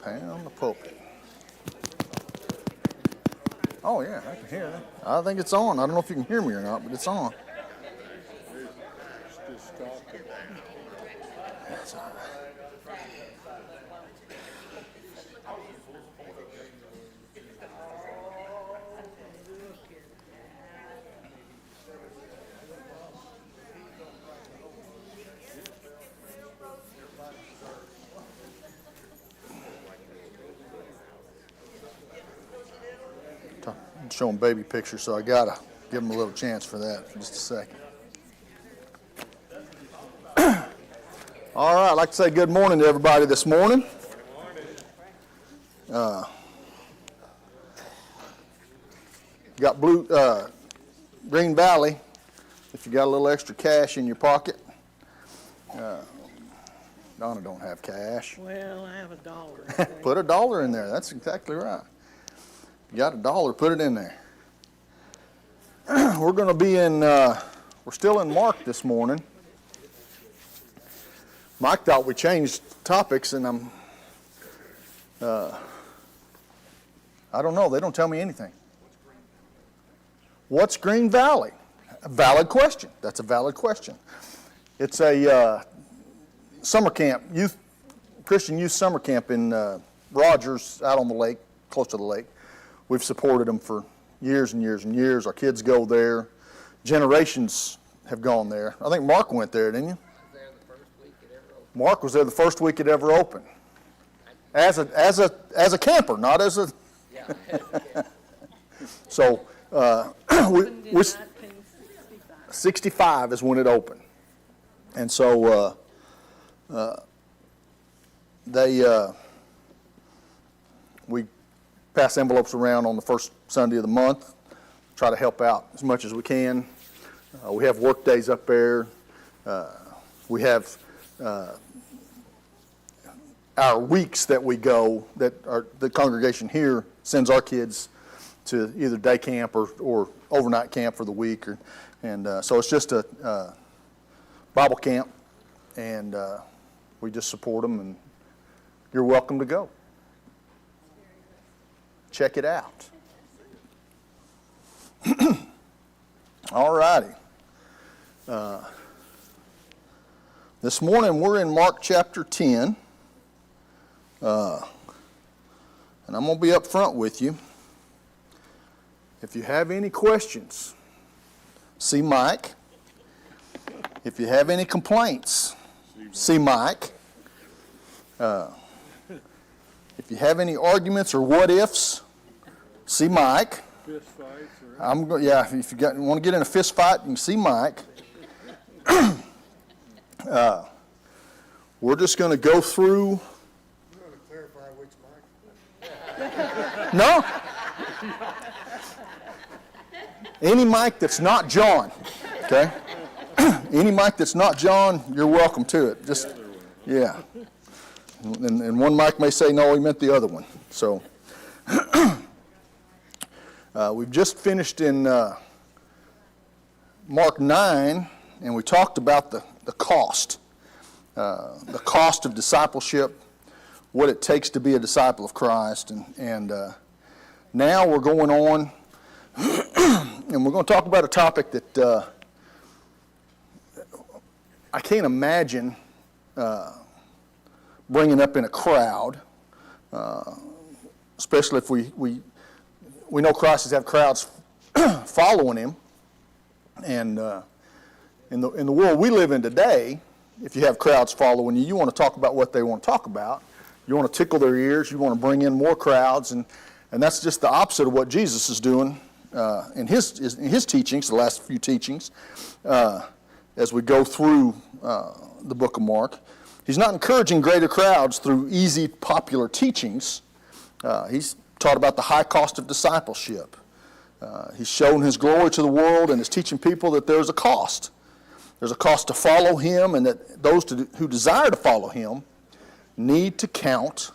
Pound the pulpit. Oh, yeah, I can hear that. I think it's on. I don't know if you can hear me or not, but it's on. That's all right. I'm showing baby pictures, so I gotta give them a little chance for that for just a second. All right, I'd like to say good morning to everybody this morning. Got Green Valley. If you got a little extra cash in your pocket. Donna don't have cash. Well, I have $1. Put $1 in there. That's exactly right. You got $1, put it in there. We're going to be in, we're still in Mark this morning. Mike thought we changed topics, and I don't know. They don't tell me anything. What's Green Valley? A valid question. That's a valid question. It's a summer camp, Christian youth summer camp in Rogers, out on the lake, close to the lake. We've supported them for years and years and years. Our kids go there. Generations have gone there. I think Mark went there, didn't you? Mark was there the first week it ever opened. As a camper, not as a. So we 65 is when it opened, and so we pass envelopes around on the first Sunday of the month, try to help out as much as we can. We have work days up there. We have our weeks that we go, that the congregation here sends our kids to either day camp or overnight camp for the week. So it's just a Bible camp, and we just support them, and you're welcome to go. Check it out. All righty. This morning we're in Mark chapter 10. And I'm going to be up front with you. If you have any questions, see Mike. If you have any complaints, see Mike. If you have any arguments or what-ifs, see Mike. Fist fights, right? If you want to get in a fist fight, you can see Mike. We're just going to go through. You want to clarify which mic? No. Any mic that's not John, okay? Any mic that's not John, you're welcome to it. Just, yeah. And one mic may say, no, he meant the other one. So we've just finished in Mark 9, and we talked about the cost of discipleship, what it takes to be a disciple of Christ. And now we're going on, and we're going to talk about a topic that I can't imagine bringing up in a crowd, especially if we know Christ has had crowds following him. And in the world we live in today, if you have crowds following you, you want to talk about what they want to talk about. You want to tickle their ears. You want to bring in more crowds, and that's just the opposite of what Jesus is doing in his teachings, the last few teachings, as we go through the book of Mark. He's not encouraging greater crowds through easy, popular teachings. He's taught about the high cost of discipleship. He's shown his glory to the world and is teaching people that there's a cost. There's a cost to follow him, and that those who desire to follow him need to count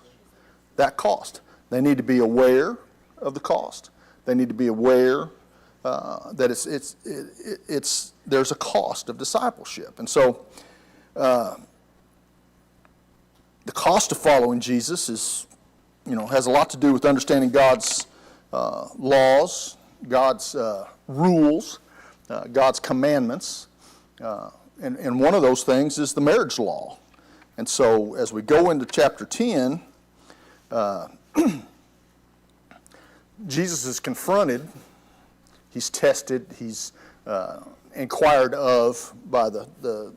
that cost. They need to be aware of the cost. They need to be aware that there's a cost of discipleship. And so the cost of following Jesus is has a lot to do with understanding God's laws, God's rules, God's commandments. And one of those things is the marriage law. And so as we go into chapter 10, Jesus is confronted, he's tested, he's inquired of by the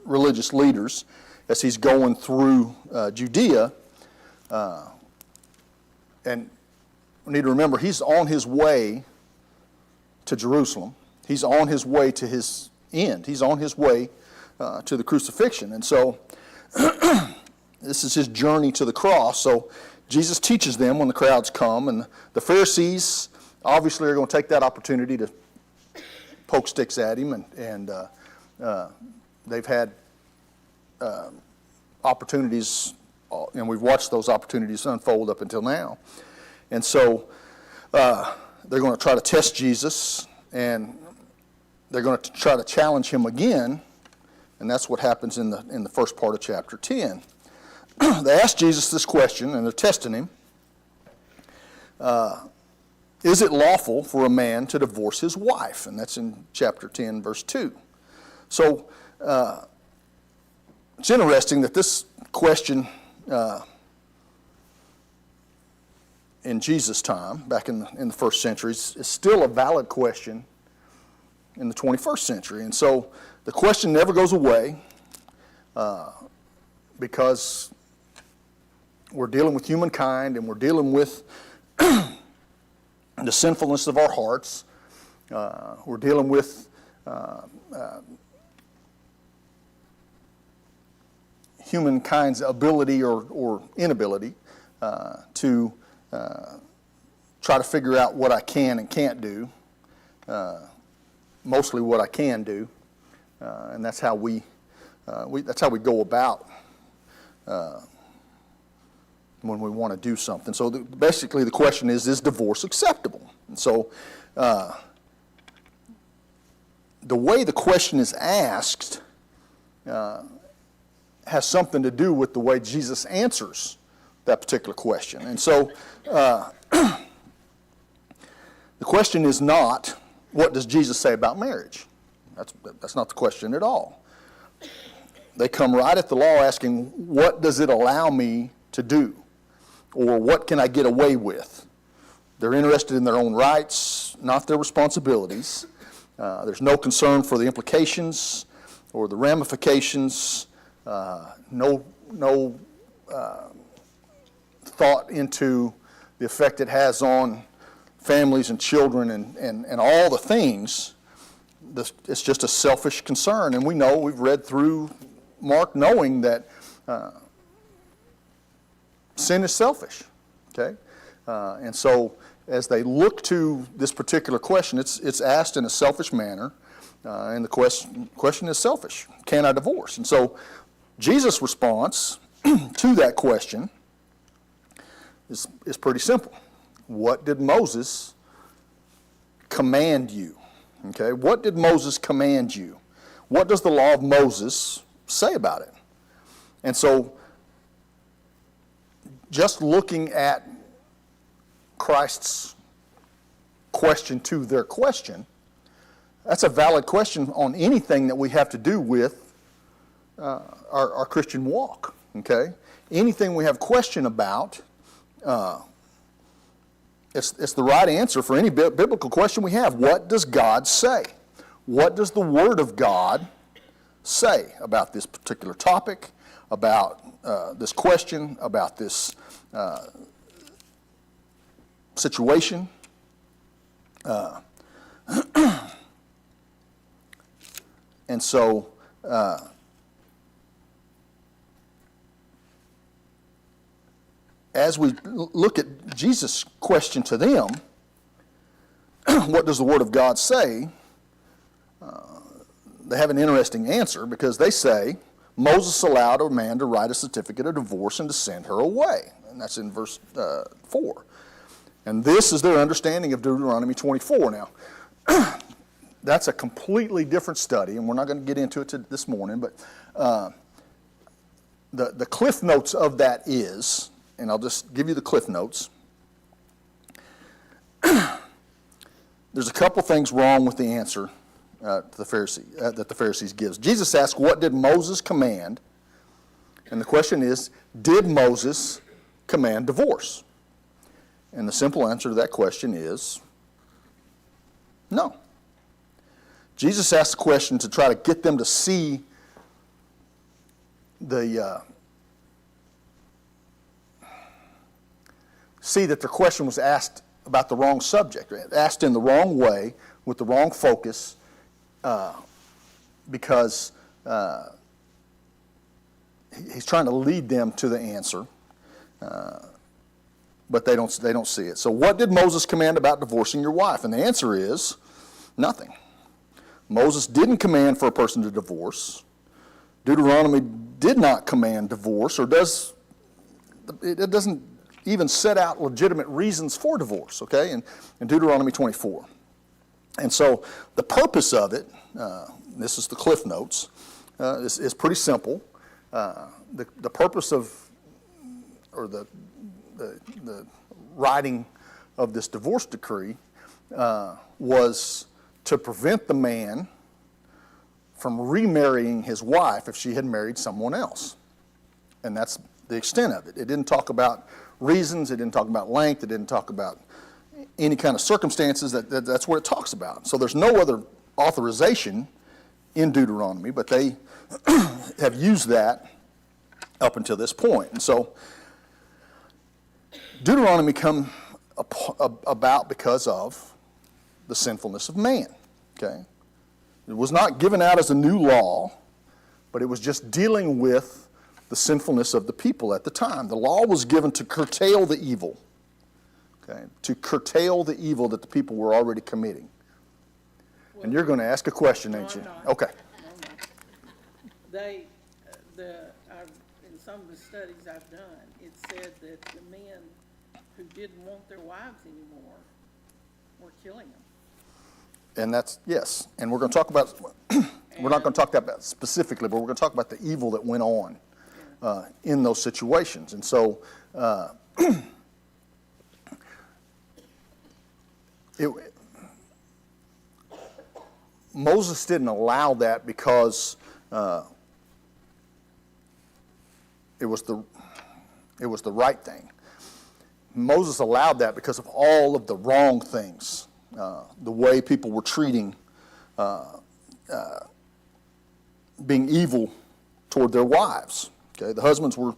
religious leaders as he's going through Judea. And we need to remember, he's on his way to Jerusalem. He's on his way to his end. He's on his way to the crucifixion. And so this is his journey to the cross. So Jesus teaches them when the crowds come. And the Pharisees obviously are going to take that opportunity to poke sticks at him. And they've had opportunities, and we've watched those opportunities unfold up until now. And so they're going to try to test Jesus, and they're going to try to challenge him again, and that's what happens in the first part of chapter 10. They ask Jesus this question, and they're testing him. Is it lawful for a man to divorce his wife? And that's in chapter 10, verse 2. So it's interesting that this question in Jesus' time, back in the first century, is still a valid question in the 21st century. And so the question never goes away because we're dealing with humankind and we're dealing with the sinfulness of our hearts. We're dealing with humankind's ability or inability to try to figure out what I can and can't do. Mostly what I can do, and that's how we go about when we want to do something. So basically, the question is divorce acceptable? And so, the way the question is asked has something to do with the way Jesus answers that particular question. And so, the question is not, what does Jesus say about marriage? That's not the question at all. They come right at the law asking, what does it allow me to do? Or what can I get away with? They're interested in their own rights, not their responsibilities. There's no concern for the implications or the ramifications. No thought into the effect it has on families and children and all the things. It's just a selfish concern. And we know, we've read through Mark knowing that sin is selfish. Okay? And so as they look to this particular question, it's asked in a selfish manner. And the question is selfish. Can I divorce? And so Jesus' response to that question is pretty simple. What did Moses command you? Okay, what did Moses command you? What does the law of Moses say about it? And so, just looking at Christ's question to their question, that's a valid question on anything that we have to do with our Christian walk. Okay, anything we have question about. It's the right answer for any biblical question we have. What does God say? What does the Word of God say about this particular topic, about this question, about this situation? And so, as we look at Jesus' question to them, what does the Word of God say? They have an interesting answer because they say, Moses allowed a man to write a certificate of divorce and to send her away. And that's in verse 4. And this is their understanding of Deuteronomy 24. Now, that's a completely different study, and we're not going to get into it this morning, but the cliff notes of that is and I'll just give you the Cliff Notes. There's a couple things wrong with the answer that the Pharisees gives. Jesus asked, what did Moses command? And the question is, did Moses command divorce? And the simple answer to that question is no. Jesus asked the question to try to get them to see that their question was asked about the wrong subject, asked in the wrong way, with the wrong focus, because he's trying to lead them to the answer, but they don't see it. So what did Moses command about divorcing your wife? And the answer is nothing. Moses didn't command for a person to divorce. Deuteronomy did not command divorce, or it doesn't even set out legitimate reasons for divorce, okay, in Deuteronomy 24. And so the purpose of it, this is the Cliff Notes, is pretty simple. The purpose of, or the writing of this divorce decree was to prevent the man from remarrying his wife if she had married someone else. And that's the extent of it. It didn't talk about reasons, it didn't talk about length, it didn't talk about any kind of circumstances. That's what it talks about. So there's no other authorization in Deuteronomy, but they have used that up until this point. And so Deuteronomy come about because of the sinfulness of man, okay? It was not given out as a new law, but it was just dealing with the sinfulness of the people at the time. The law was given to curtail the evil, okay? To curtail the evil that the people were already committing. And you're going to ask a question, ain't you? No, I'm not. Okay. In some of the studies I've done, it said that the men who didn't want their wives anymore were killing them. And that's, yes. And we're going to talk about, we're not going to talk about that specifically, but we're going to talk about the evil that went on in those situations. And so Moses didn't allow that because it was the right thing. Moses allowed that because of all of the wrong things, the way people were treating, being evil toward their wives. Okay, the husbands were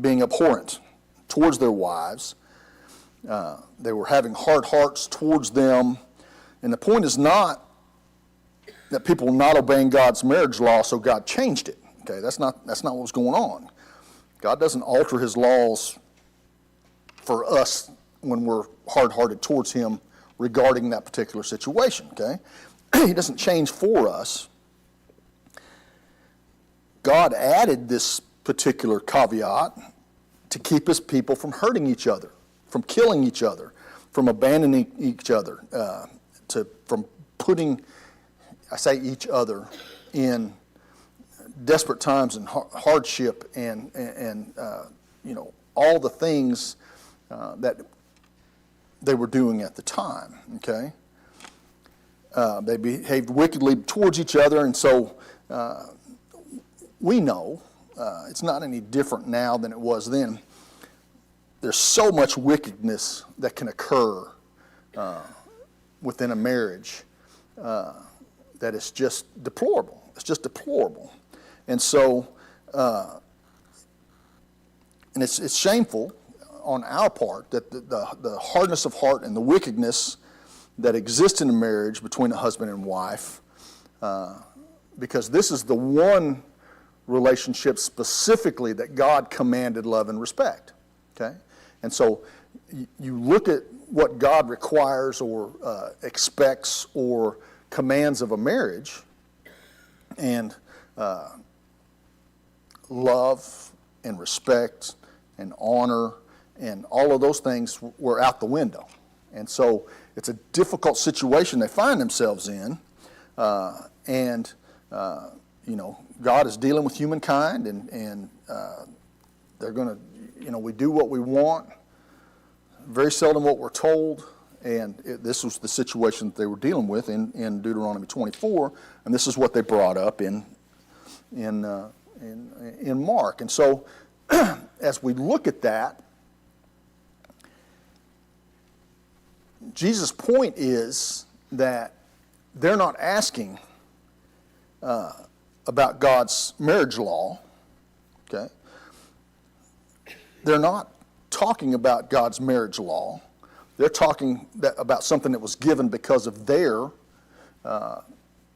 being abhorrent towards their wives. They were having hard hearts towards them, and the point is not that people were not obeying God's marriage law, so God changed it. Okay, that's not what was going on. God doesn't alter His laws for us when we're hard-hearted towards Him regarding that particular situation. Okay, He doesn't change for us. God added this particular caveat to keep His people from hurting each other, from killing each other, from abandoning each other, from putting, I say each other, in desperate times and hardship and all the things that they were doing at the time. Okay, they behaved wickedly towards each other, and so we know it's not any different now than it was then. There's so much wickedness that can occur within a marriage that is just deplorable. It's just deplorable. And so, and it's shameful on our part that the hardness of heart and the wickedness that exists in a marriage between a husband and wife, because this is the one relationship specifically that God commanded love and respect. Okay? And so you look at what God requires or expects or commands of a marriage, and love and respect and honor and all of those things were out the window. And so it's a difficult situation they find themselves in, and God is dealing with humankind, and they're going to, we do what we want, very seldom what we're told, and this was the situation that they were dealing with in Deuteronomy 24, and this is what they brought up in Mark. And so, as we look at that, Jesus' point is that they're not asking about God's marriage law, okay? They're not talking about God's marriage law. They're talking about something that was given because of their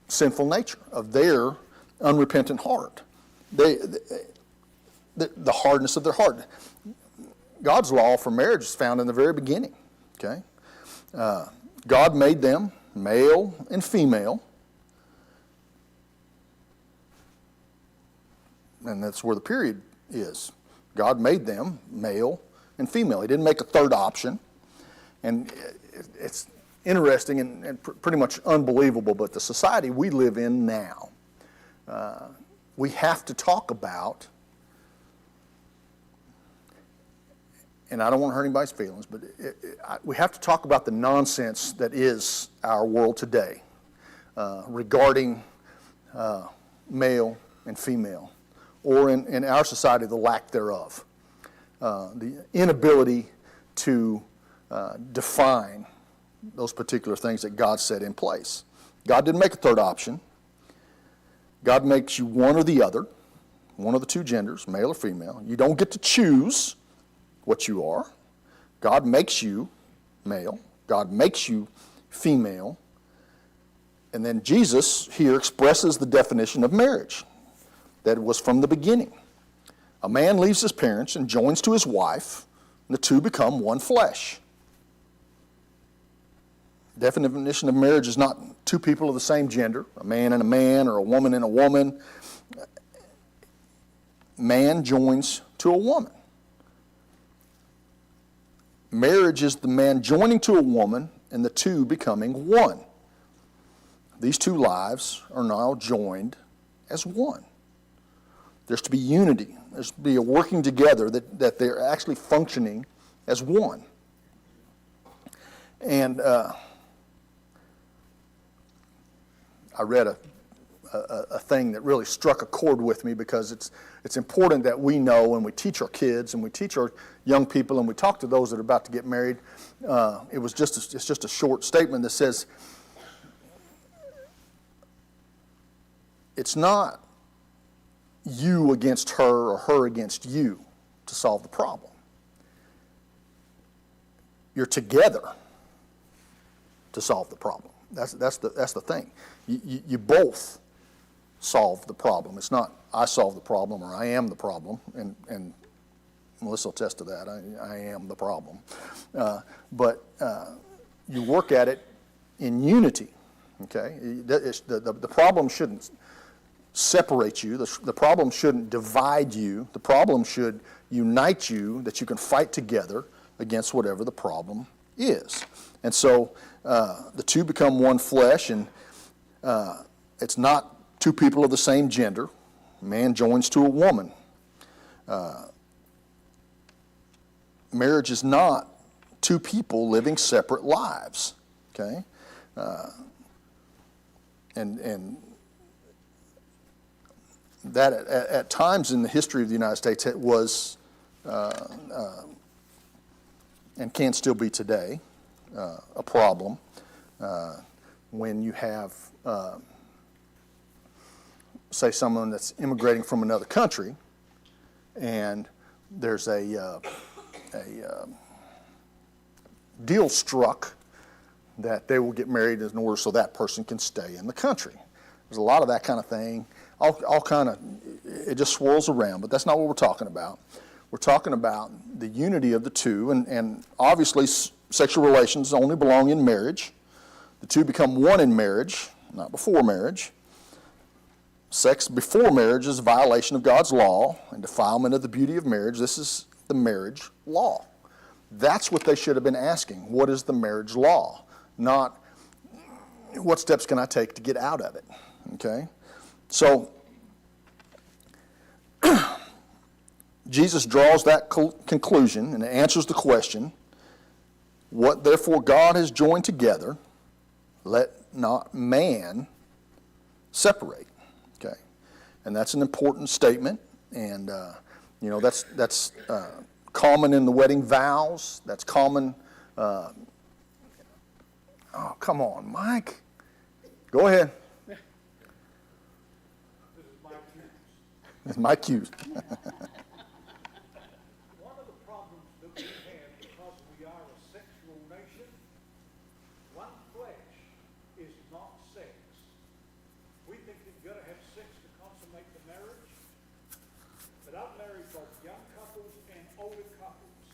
sinful nature, of their unrepentant heart. The hardness of their heart. God's law for marriage is found in the very beginning, okay? God made them male and female, and that's where the period is. God made them male and female. He didn't make a third option. And it's interesting and pretty much unbelievable, but the society we live in now, we have to talk about, and I don't want to hurt anybody's feelings, but we have to talk about the nonsense that is our world today regarding male and female, or in our society, the lack thereof. The inability to define those particular things that God set in place. God didn't make a third option. God makes you one or the other, one of the two genders, male or female. You don't get to choose what you are. God makes you male. God makes you female. And then Jesus here expresses the definition of marriage that was from the beginning. A man leaves his parents and joins to his wife, and the two become one flesh. Definition of marriage is not two people of the same gender, a man and a man, or a woman and a woman. Man joins to a woman. Marriage is the man joining to a woman and the two becoming one. These two lives are now joined as one. There's to be unity. There's to be a working together that they're actually functioning as one. And I read a thing that really struck a chord with me, because it's important that we know, and we teach our kids and we teach our young people and we talk to those that are about to get married. It's just a short statement that says, it's not you against her or her against you to solve the problem. You're together to solve the problem. That's the thing. You both solve the problem. It's not I solve the problem or I am the problem, and Melissa will attest to that. I am the problem. But you work at it in unity. Okay, the problem shouldn't separate you. The problem shouldn't divide you. The problem should unite you, that you can fight together against whatever the problem is. And so the two become one flesh, and it's not two people of the same gender. A man joins to a woman. Marriage is not two people living separate lives. Okay, and that at times in the history of the United States it was and can still be today a problem when you have say someone that's immigrating from another country, and there's a deal struck that they will get married in order so that person can stay in the country. There's a lot of that kind of thing. All kind of, it just swirls around, but that's not what we're talking about. We're talking about the unity of the two, and obviously sexual relations only belong in marriage. The two become one in marriage, not before marriage. Sex before marriage is a violation of God's law and defilement of the beauty of marriage. This is the marriage law. That's what they should have been asking. What is the marriage law? Not what steps can I take to get out of it, okay? So Jesus draws that conclusion and answers the question, what therefore God has joined together, let not man separate. Okay, and that's an important statement, and that's common in the wedding vows. That's common. Oh, come on, Mike. Go ahead. This is my cue. One of the problems that we have, because we are a sexual nation, one flesh is not sex. We think that you've got to have sex to consummate the marriage, but I've married both young couples and older couples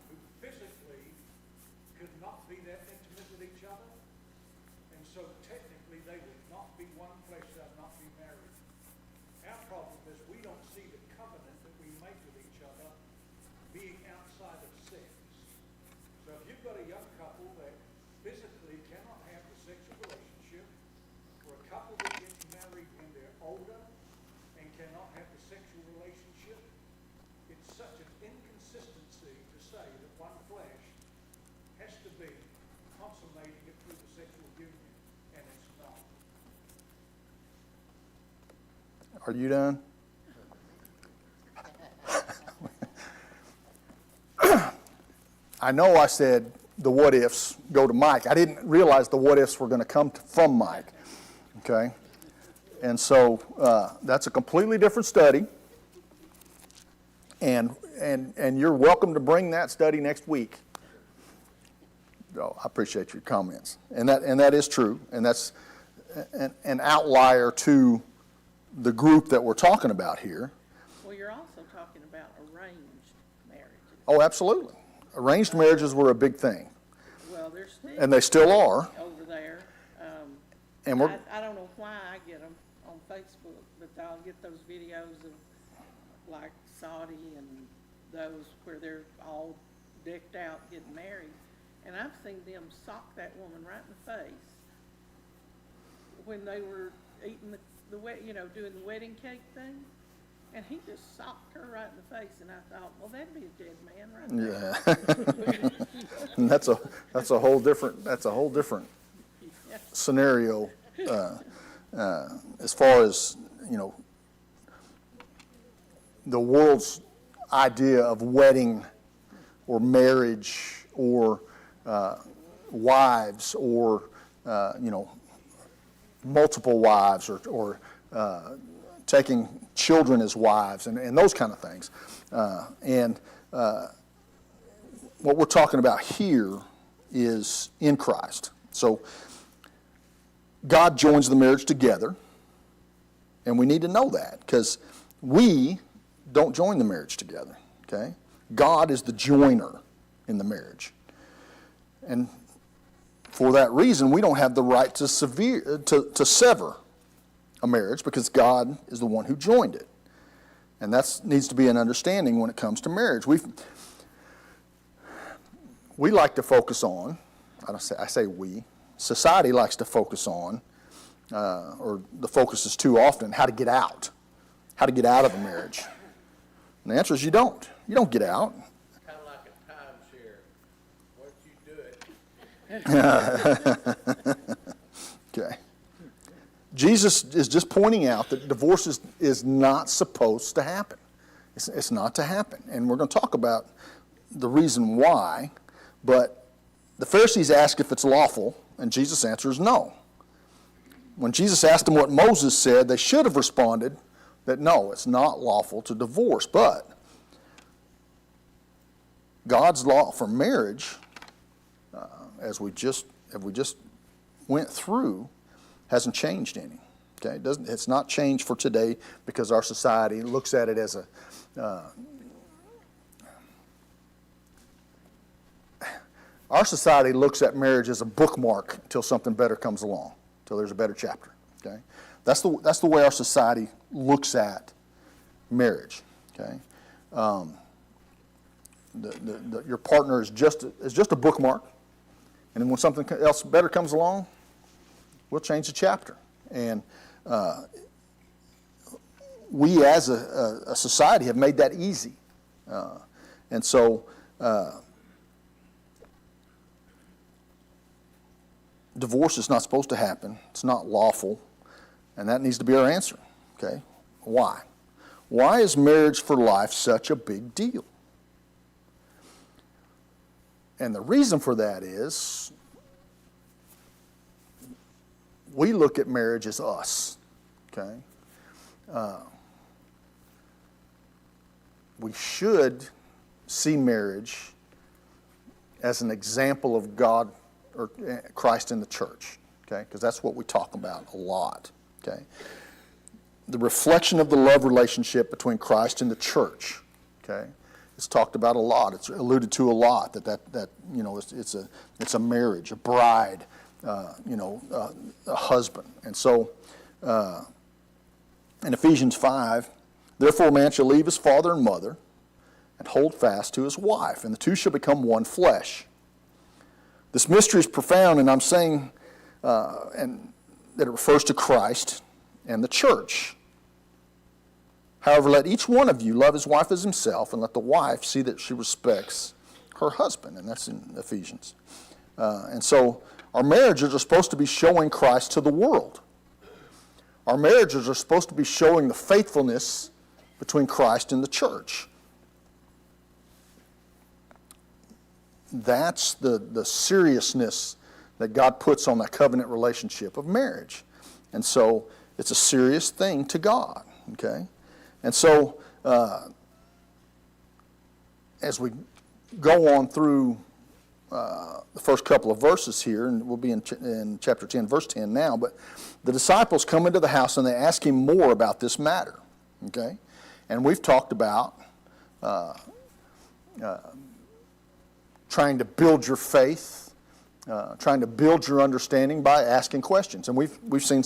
who physically could not be that intimate with each other, and so technically they would not be one flesh, they would not be married. Our problem is we don't see the covenant that we make with each other being outside of sex. So if you've got a young couple that physically cannot have the sexual relationship, or a couple that gets married when they're older and cannot have the sexual relationship, it's such an inconsistency to say that one flesh has to be consummating it through the sexual union, and it's not. Are you done? I know I said the what ifs go to Mike. I didn't realize the what ifs were going to come from Mike. Okay? And so that's a completely different study. And you're welcome to bring that study next week. Oh, I appreciate your comments. And that is true. And that's an outlier to the group that we're talking about here. Well, you're also talking about arranged marriages. Oh, absolutely. Arranged marriages were a big thing, Well, they're still and they still are. over there. And we're I don't know why I get them on Facebook, but I'll get those videos of like Saudi and those where they're all decked out getting married. And I've seen them sock that woman right in the face when they were eating doing the wedding cake thing. And he just socked her right in the face, and I thought, well, that'd be a dead man right there. yeah. And that's a whole different scenario as far as the world's idea of wedding or marriage or wives or multiple wives or taking children as wives and those kind of things. What we're talking about here is in Christ. So God joins the marriage together, and we need to know that because we don't join the marriage together, okay? God is the joiner in the marriage. And for that reason, we don't have the right to sever a marriage because God is the one who joined it. And that needs to be an understanding when it comes to marriage. We like to focus on, I say we, society likes to focus on, or the focus is too often, how to get out of a marriage. And the answer is you don't. You don't get out. Kind of like a timeshare. Once you do it. Okay. Jesus is just pointing out that divorce is not supposed to happen. It's not to happen. And we're going to talk about the reason why, but the Pharisees ask if it's lawful, and Jesus' answer is no. When Jesus asked them what Moses said, they should have responded that no, it's not lawful to divorce. But God's law for marriage, as we just went through, hasn't changed any. Okay, it's not changed for today because our society looks at it as our society looks at marriage as a bookmark until something better comes along, until there's a better chapter. Okay, that's the way our society looks at marriage. Okay, your partner is just a bookmark, and then when something else better comes along, we'll change the chapter. And we as a society have made that easy. And so divorce is not supposed to happen. It's not lawful. And that needs to be our answer. Okay? Why? Why is marriage for life such a big deal? And the reason for that is we look at marriage as us. Okay? We should see marriage as an example of God or Christ in the church, okay? Because that's what we talk about a lot, okay? The reflection of the love relationship between Christ and the church, okay? It's talked about a lot. It's alluded to a lot that you know it's a marriage, a bride, a husband, and so in Ephesians 5. Therefore, a man shall leave his father and mother and hold fast to his wife, and the two shall become one flesh. This mystery is profound, and I'm saying and that it refers to Christ and the church. However, let each one of you love his wife as himself, and let the wife see that she respects her husband, and that's in Ephesians. And so our marriages are supposed to be showing Christ to the world. Our marriages are supposed to be showing the faithfulness between Christ and the church. That's the seriousness that God puts on that covenant relationship of marriage. And so it's a serious thing to God, okay? And so as we go on through the first couple of verses here, and we'll be in chapter 10, verse 10 now, but the disciples come into the house and they ask him more about this matter, okay? And we've talked about trying to build your faith, trying to build your understanding by asking questions. And we've seen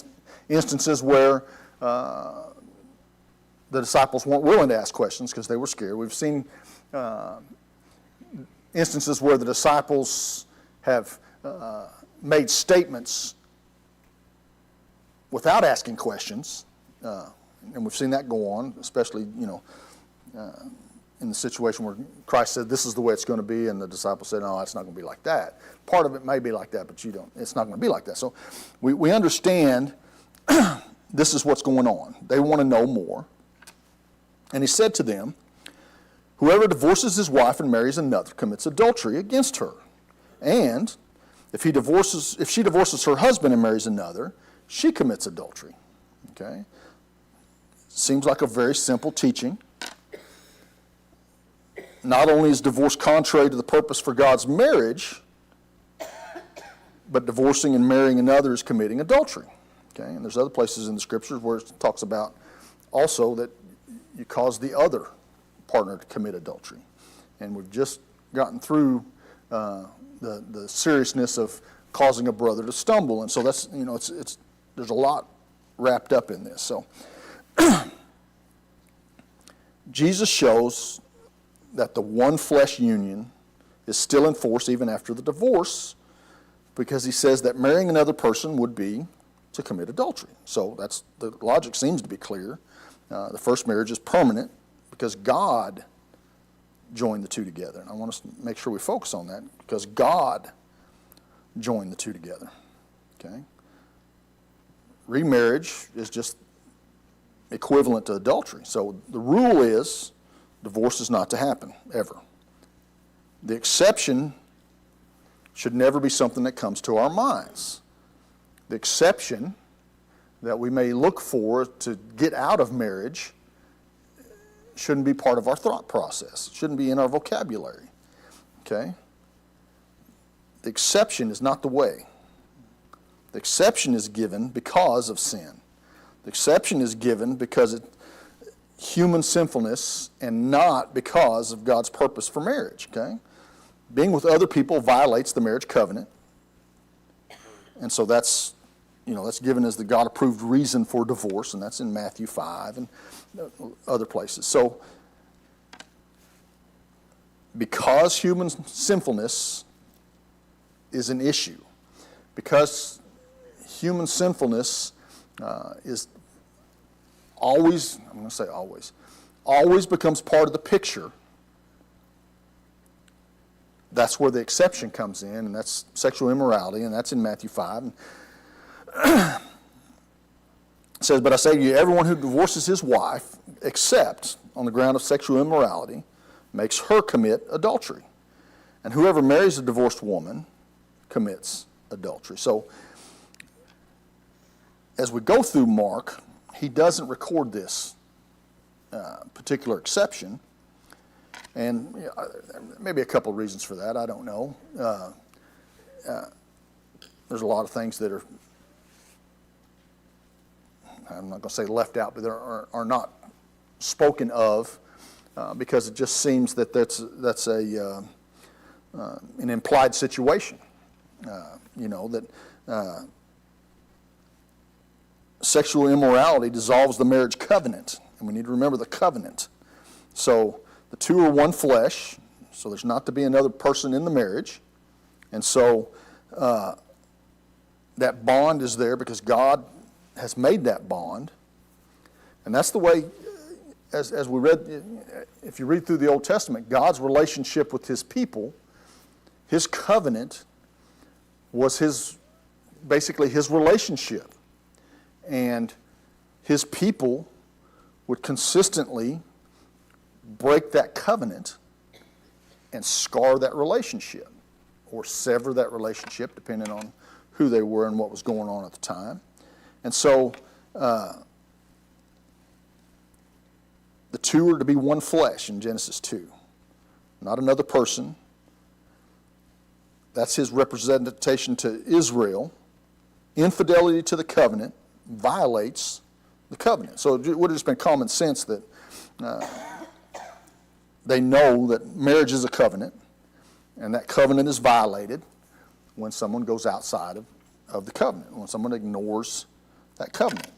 instances where the disciples weren't willing to ask questions because they were scared. We've seen instances where the disciples have made statements without asking questions, and we've seen that go on, especially in the situation where Christ said, this is the way it's going to be, and the disciples said, no, it's not going to be like that. Part of it may be like that, but it's not going to be like that. So we understand this is what's going on. They want to know more. And he said to them, whoever divorces his wife and marries another commits adultery against her. And if she divorces her husband and marries another, she commits adultery. Okay? Seems like a very simple teaching. Not only is divorce contrary to the purpose for God's marriage, but divorcing and marrying another is committing adultery. Okay? And there's other places in the scriptures where it talks about also that you cause the other partner to commit adultery. And we've just gotten through the seriousness of causing a brother to stumble. And so that's, there's a lot wrapped up in this. So Jesus shows that the one flesh union is still in force even after the divorce, because he says that marrying another person would be to commit adultery. So that's the logic seems to be clear. The first marriage is permanent because God joined the two together. And I want us to make sure we focus on that, because God joined the two together. Okay? Remarriage is just equivalent to adultery. So the rule is divorce is not to happen, ever. The exception should never be something that comes to our minds. The exception that we may look for to get out of marriage shouldn't be part of our thought process. It shouldn't be in our vocabulary. Okay? The exception is not the way. The exception is given because of sin. The exception is given because of human sinfulness and not because of God's purpose for marriage. Okay? Being with other people violates the marriage covenant. And so that's given as the God-approved reason for divorce, and that's in Matthew 5 and other places. So, because human sinfulness is an issue, because human sinfulness is always becomes part of the picture that's where the exception comes in, and that's sexual immorality, and that's in Matthew 5. And it says, "But I say to you, everyone who divorces his wife, except on the ground of sexual immorality, makes her commit adultery. And whoever marries a divorced woman commits adultery." So, as we go through Mark, he doesn't record this particular exception. And maybe a couple of reasons for that, I don't know. There's a lot of things that are, I'm not going to say left out, but there are not spoken of because it just seems that that's an implied situation. That sexual immorality dissolves the marriage covenant, and we need to remember the covenant. So the two are one flesh, so there's not to be another person in the marriage, and so that bond is there because God has made that bond, and that's the way, as we read, if you read through the Old Testament, God's relationship with his people, his covenant was basically his relationship. And his people would consistently break that covenant and scar that relationship or sever that relationship, depending on who they were and what was going on at the time. And so the two are to be one flesh in Genesis 2, not another person. That's his representation to Israel. Infidelity to the covenant violates the covenant. So it would have just been common sense that they know that marriage is a covenant, and that covenant is violated when someone goes outside of the covenant, when someone ignores that covenant,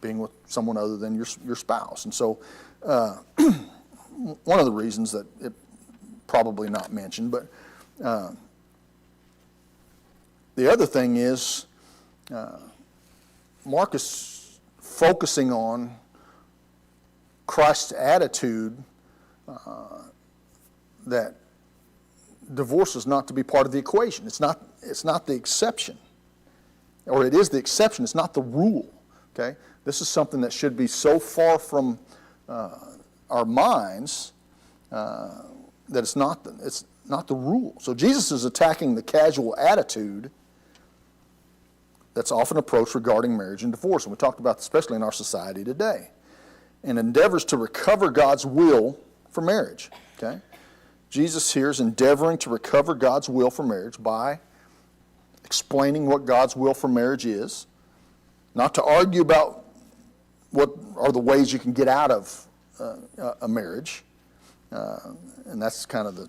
being with someone other than your spouse. And so one of the reasons that it probably not mentioned, but the other thing is Mark is focusing on Christ's attitude that divorce is not to be part of the equation. It's not the exception. Or it is the exception, it's not the rule. Okay? This is something that should be so far from our minds that it's not the rule. So Jesus is attacking the casual attitude that's often approached regarding marriage and divorce. And we talked about this especially in our society today. And endeavors to recover God's will for marriage. Okay? Jesus here is endeavoring to recover God's will for marriage by explaining what God's will for marriage is, not to argue about what are the ways you can get out of a marriage, and that's kind of the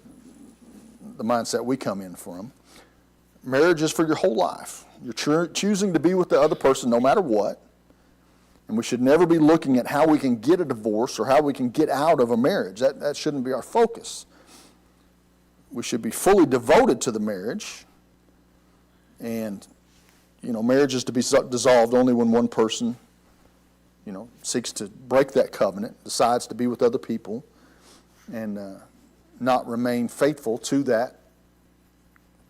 mindset we come in from. Marriage is for your whole life. You're choosing to be with the other person no matter what, and we should never be looking at how we can get a divorce or how we can get out of a marriage. That shouldn't be our focus. We should be fully devoted to the marriage, and marriage is to be dissolved only when one person seeks to break that covenant, decides to be with other people, and not remain faithful to that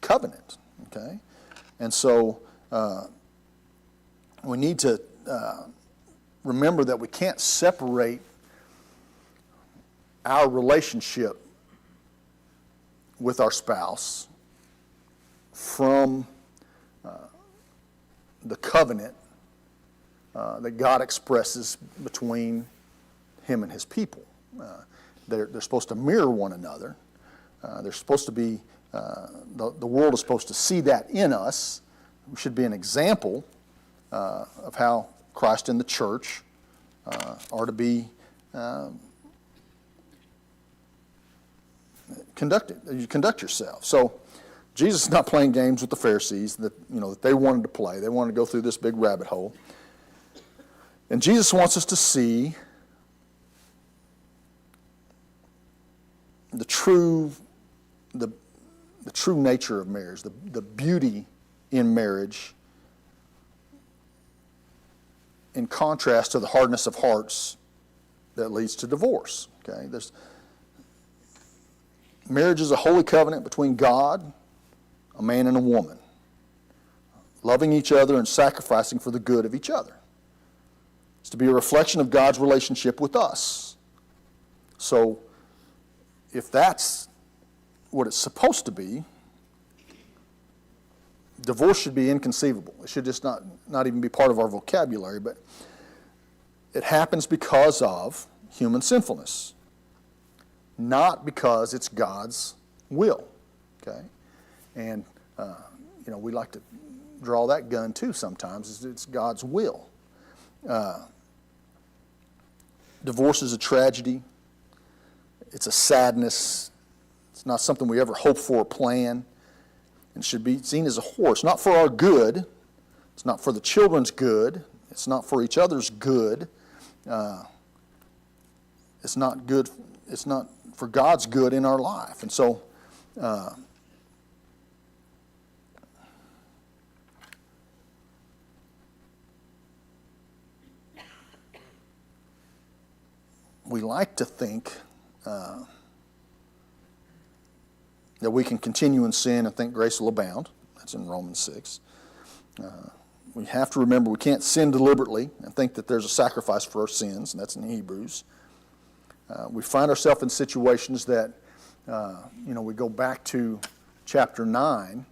covenant. Okay? And so we need to remember that we can't separate our relationship with our spouse from the covenant that God expresses between him and his people. They're supposed to mirror one another. They're supposed to be, the world is supposed to see that in us. We should be an example of how Christ and the church are to be conducted. You conduct yourself. So Jesus is not playing games with the Pharisees that they wanted to play. They wanted to go through this big rabbit hole. And Jesus wants us to see the true nature of marriage, the beauty in marriage, in contrast to the hardness of hearts that leads to divorce. Okay, Marriage is a holy covenant between God, a man and a woman, loving each other and sacrificing for the good of each other. It's to be a reflection of God's relationship with us. So, if that's what it's supposed to be, divorce should be inconceivable. It should just not even be part of our vocabulary, but it happens because of human sinfulness, not because it's God's will, okay? And, we like to draw that gun too sometimes. It's God's will. Divorce is a tragedy. It's a sadness. It's not something we ever hope for or plan. And should be seen as a horror. It's not for our good. It's not for the children's good. It's not for each other's good. It's not good. It's not for God's good in our life. And so, we like to think that we can continue in sin and think grace will abound. That's in Romans 6. We have to remember we can't sin deliberately and think that there's a sacrifice for our sins, and that's in Hebrews. We find ourselves in situations that, we go back to chapter 9.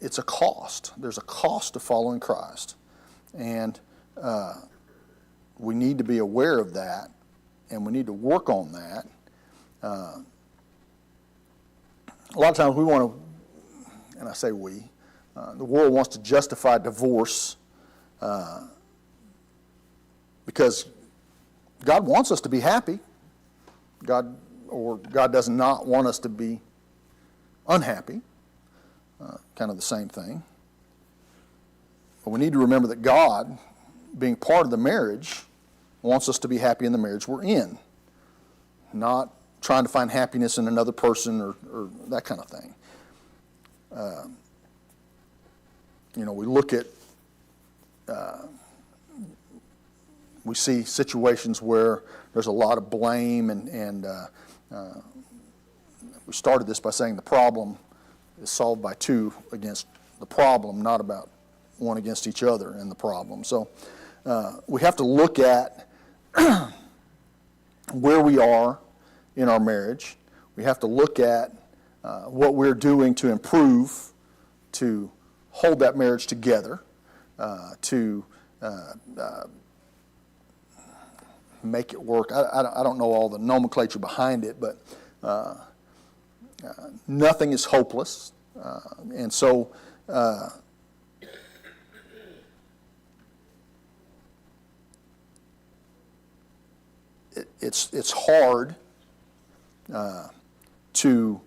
It's a cost. There's a cost to following Christ. And we need to be aware of that, and we need to work on that. A lot of times we want to, and I say we, the world wants to justify divorce because God wants us to be happy. God does not want us to be unhappy. Kind of the same thing. But we need to remember that God, being part of the marriage, wants us to be happy in the marriage we're in, not trying to find happiness in another person or that kind of thing. We look at, we see situations where there's a lot of blame, and we started this by saying the problem is solved by two against the problem, not about one against each other and the problem. So we have to look at where we are in our marriage. We have to look at what we're doing to improve, to hold that marriage together, to make it work. I don't know all the nomenclature behind it, but nothing is hopeless. And so it's hard to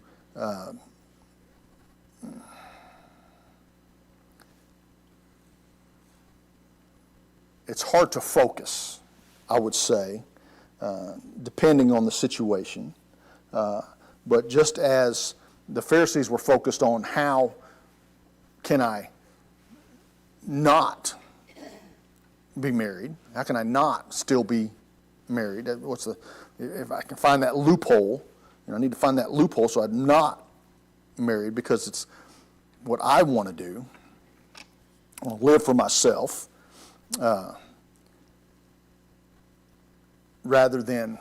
it's hard to focus, I would say, depending on the situation. But just as the Pharisees were focused on how can I not be married? How can I not still be married? If I can find that loophole, I need to find that loophole so I'm not married because it's what I want to do. I want to live for myself rather than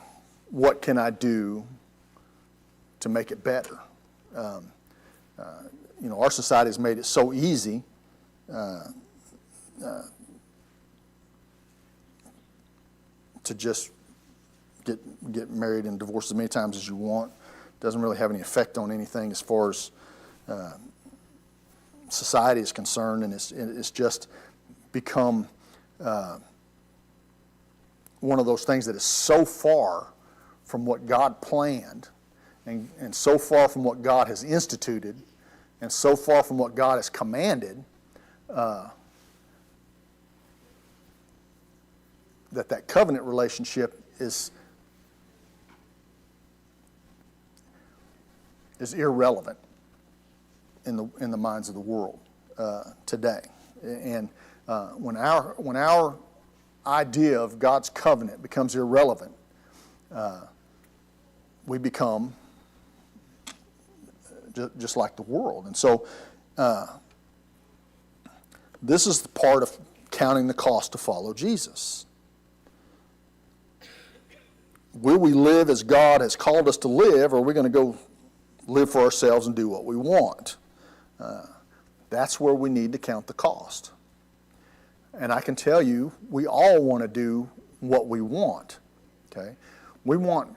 what can I do to make it better. Our society has made it so easy to just get married and divorced as many times as you want. Doesn't really have any effect on anything as far as society is concerned, and it's just become one of those things that is so far from what God planned, and so far from what God has instituted, and so far from what God has commanded, that covenant relationship is irrelevant in the minds of the world today. And when our idea of God's covenant becomes irrelevant, we become just like the world. And so this is the part of counting the cost to follow Jesus. Will we live as God has called us to live, or are we going to go live for ourselves and do what we want? That's where we need to count the cost. And I can tell you, we all want to do what we want. Okay? We want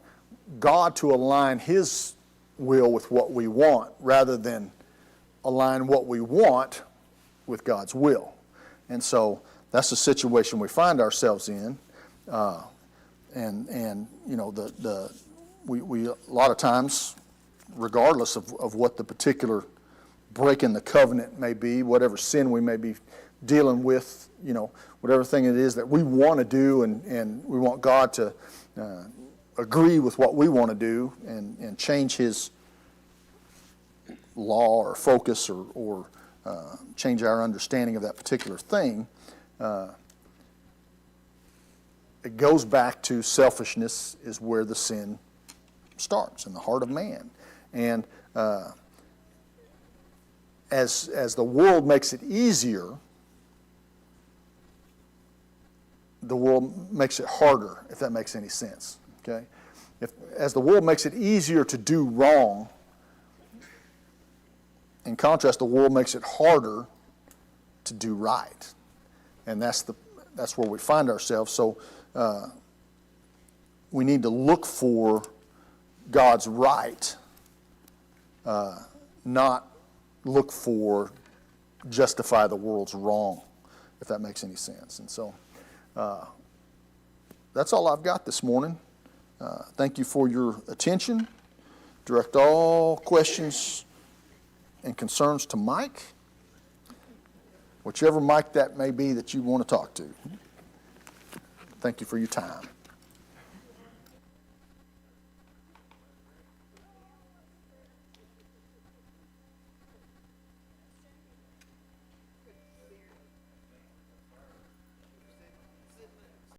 God to align His will with what we want, rather than align what we want with God's will. And so that's the situation we find ourselves in. And you know, we a lot of times, regardless of what the particular break in the covenant may be, whatever sin we may be dealing with, you know, whatever thing it is that we want to do, and we want God to agree with what we want to do, and change His law or focus, or change our understanding of that particular thing. It goes back to selfishness is where the sin starts, in the heart of man. And as the world makes it easier, the world makes it harder, if that makes any sense. Okay? As the world makes it easier to do wrong, in contrast, the world makes it harder to do right. And that's where we find ourselves. So we need to look for God's right, not look for justify the world's wrong, if that makes any sense. And so that's all I've got this morning. Thank you for your attention. Direct all questions and concerns to Mike, whichever Mike that may be that you want to talk to. Thank you for your time.